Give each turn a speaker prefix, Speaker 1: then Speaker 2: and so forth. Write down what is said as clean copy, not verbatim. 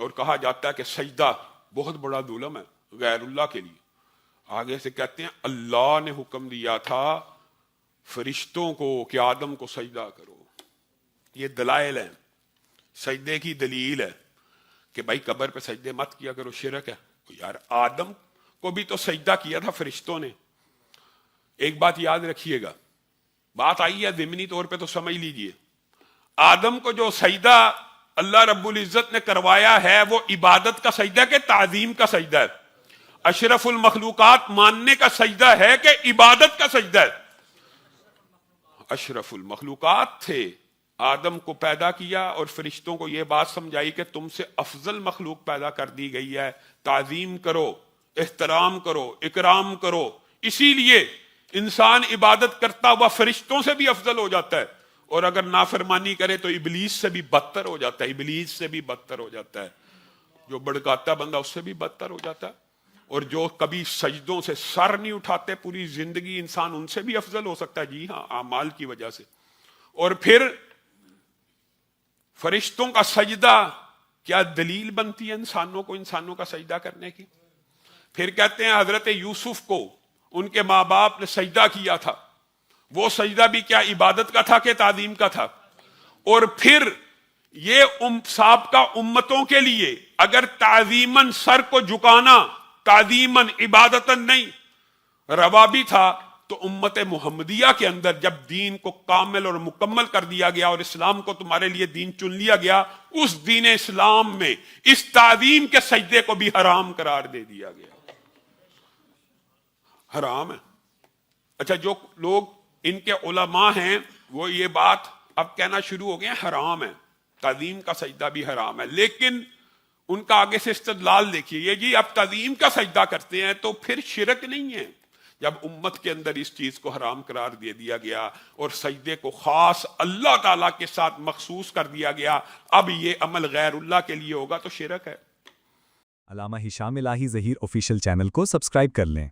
Speaker 1: اور کہا جاتا ہے کہ سجدہ بہت بڑا ظلم ہے غیر اللہ کے لیے. آگے سے کہتے ہیں اللہ نے حکم دیا تھا فرشتوں کو کہ آدم کو سجدہ کرو. یہ دلائل ہیں، سجدے کی دلیل ہے کہ بھائی قبر پہ سجدے مت کیا کرو، شرک ہے. یار آدم کو بھی تو سجدہ کیا تھا فرشتوں نے. ایک بات یاد رکھیے گا، بات آئی ہے ضمنی طور پہ تو سمجھ لیجئے. آدم کو جو سجدہ اللہ رب العزت نے کروایا ہے وہ عبادت کا سجدہ کہ تعظیم کا سجدہ ہے؟ اشرف المخلوقات ماننے کا سجدہ ہے کہ عبادت کا سجدہ ہے؟ اشرف المخلوقات تھے، آدم کو پیدا کیا اور فرشتوں کو یہ بات سمجھائی کہ تم سے افضل مخلوق پیدا کر دی گئی ہے، تعظیم کرو، احترام کرو، اکرام کرو. اسی لیے انسان عبادت کرتا ہوا فرشتوں سے بھی افضل ہو جاتا ہے، اور اگر نافرمانی کرے تو ابلیس سے بھی بدتر ہو جاتا ہے. ابلیس سے بھی بدتر ہو جاتا ہے، جو بڑکاتا بندہ اس سے بھی بدتر ہو جاتا ہے. اور جو کبھی سجدوں سے سر نہیں اٹھاتے پوری زندگی، انسان ان سے بھی افضل ہو سکتا ہے. جی ہاں، اعمال کی وجہ سے. اور پھر فرشتوں کا سجدہ کیا دلیل بنتی ہے انسانوں کا سجدہ کرنے کی. پھر کہتے ہیں حضرت یوسف کو ان کے ماں باپ نے سجدہ کیا تھا، وہ سجدہ بھی کیا عبادت کا تھا کہ تعظیم کا تھا؟ اور پھر یہ سابقہ امتوں کے لیے اگر تعظیماً سر کو جھکانا، تعظیماً عبادتاً نہیں، روا بھی تھا، تو امت محمدیہ کے اندر جب دین کو کامل اور مکمل کر دیا گیا اور اسلام کو تمہارے لیے دین چن لیا گیا، اس دین اسلام میں اس تعظیم کے سجدے کو بھی حرام قرار دے دیا گیا. حرام ہے. اچھا، جو لوگ ان کے علماء ہیں وہ یہ بات اب کہنا شروع ہو گئے ہیں حرام ہے، تعظیم کا سجدہ بھی حرام ہے. لیکن ان کا آگے سے استدلال دیکھیے، یہ جی اب تعظیم کا سجدہ کرتے ہیں تو پھر شرک نہیں ہے. جب امت کے اندر اس چیز کو حرام قرار دے دیا گیا اور سجدے کو خاص اللہ تعالیٰ کے ساتھ مخصوص کر دیا گیا، اب یہ عمل غیر اللہ کے لیے ہوگا تو شرک ہے.
Speaker 2: علامہ ہشام الہی ظہیر آفیشیل چینل کو سبسکرائب کر لیں.